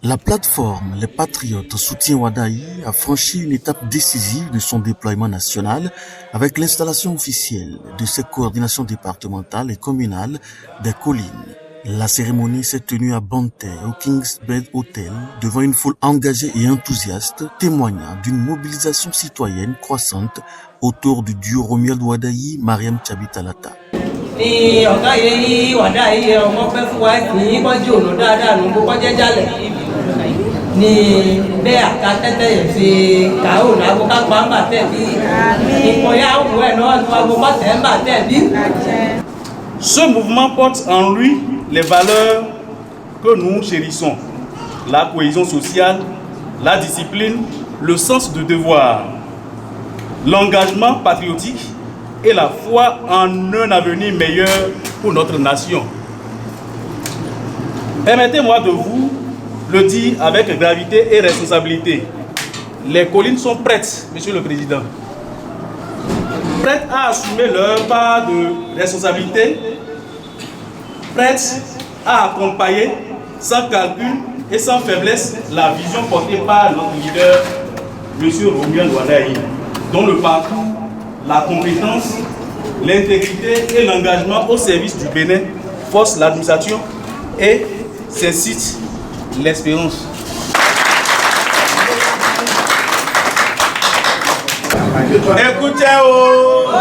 La plateforme Les Patriotes Soutien Wadaï a franchi une étape décisive de son déploiement national avec l'installation officielle de ses coordinations départementales et communales des collines. La cérémonie s'est tenue à Banté, au King's Bed Hotel, devant une foule engagée et enthousiaste, témoignant d'une mobilisation citoyenne croissante autour du duo Romuald Wadaï, Mariam Tchabi-Talata. Ce mouvement porte en lui les valeurs que nous chérissons, la cohésion sociale, la discipline, le sens de devoir, l'engagement patriotique et la foi en un avenir meilleur pour notre nation. Permettez-moi de vous le dire avec gravité et responsabilité. Les collines sont prêtes, Monsieur le Président, prêtes à assumer leur part de responsabilité, prêtes à accompagner sans calcul et sans faiblesse la vision portée par notre leader, M. Romuald Wadaï, dont le parcours, la compétence, l'intégrité et l'engagement au service du Bénin forcent l'administration et suscitent l'espérance. Écoutez-vous!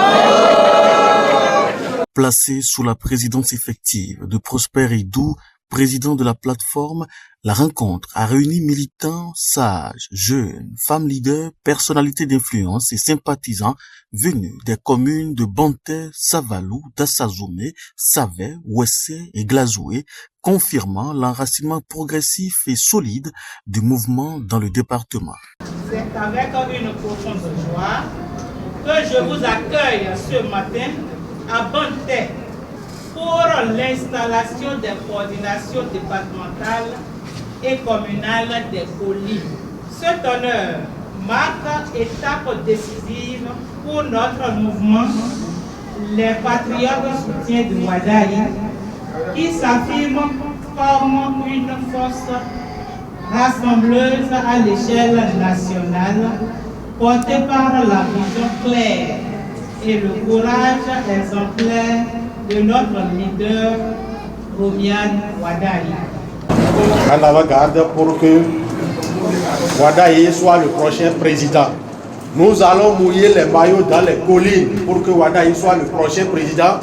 Placé sous la présidence effective de Prosper Idou, président de la plateforme, la rencontre a réuni militants, sages, jeunes, femmes leaders, personnalités d'influence et sympathisants venus des communes de Banté, Savalou, Dassazoumé, Savé, Ouessé et Glazoué, confirmant l'enracinement progressif et solide du mouvement dans le département. C'est avec une profonde joie que je vous accueille ce matin à Banté pour l'installation des coordinations départementales et communales des collines. Cet honneur marque étape décisive pour notre mouvement, les Patriotes Soutien de Wadaï, qui s'affirme comme une force rassembleuse à l'échelle nationale, portée par la vision claire et le courage exemplaire de notre leader, Romuald Wadaï. En avant-garde pour que Wadaï soit le prochain président. Nous allons mouiller les maillots dans les collines pour que Wadaï soit le prochain président.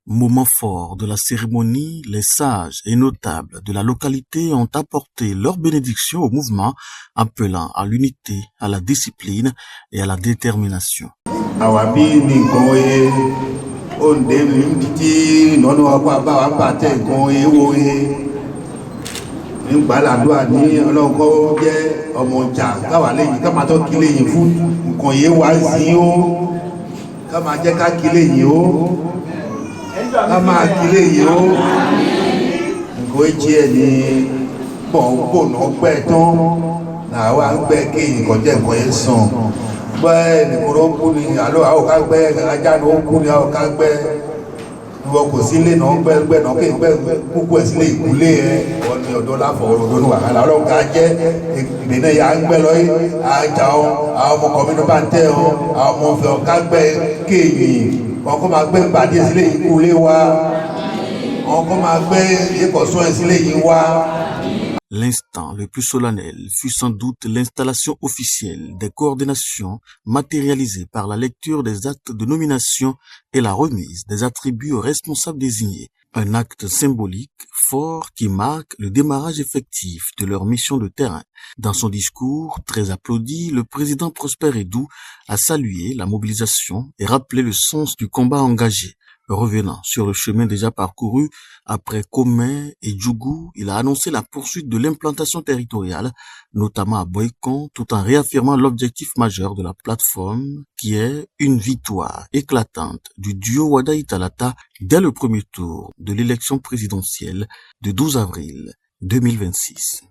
Moment fort de la cérémonie, les sages et notables de la localité ont apporté leur bénédiction au mouvement, appelant à l'unité, à la discipline et à la détermination. Kama akile yìí ó nǹkan ìjì ẹ̀ ní pọ̀npọ̀nà ọgbẹ́ tán làwọn àgbẹ̀ kéyìn kọjá nǹkan yẹn sàn gbẹ́ nìkan ó kú ni àlọ́ àwọn ká gbẹ́ ajá ni ó kú ni àwọn ká gbẹ́ ìwọ kò sílé náà gbẹ́ náà kéyìn gbẹ́ kúkú ẹ̀ sílé ìkúlé ẹ̀ wọ́n ní ọ̀dọ́ láfọ̀ ọ̀dọ́ ní wàhálà ọlọ́run ká jẹ́ ìgbìnà yà ń gbẹ́ lọ́yìn àjà ọ́ àwọn ọmọ kọ̀mínú bá ń tẹ̀ ọ́ àwọn ọmọ òfin ọ̀ká gbẹ́ kéyìn. L'instant le plus solennel fut sans doute l'installation officielle des coordinations matérialisée par la lecture des actes de nomination et la remise des attributs aux responsables désignés. Un acte symbolique fort qui marque le démarrage effectif de leur mission de terrain. Dans son discours, très applaudi, le président Prosper Idou a salué la mobilisation et rappelé le sens du combat engagé. Revenant sur le chemin déjà parcouru, après Komé et Djougou, il a annoncé la poursuite de l'implantation territoriale, notamment à Boycon, tout en réaffirmant l'objectif majeur de la plateforme, qui est une victoire éclatante du duo Wadaï-Talata dès le premier tour de l'élection présidentielle de 12 avril 2026.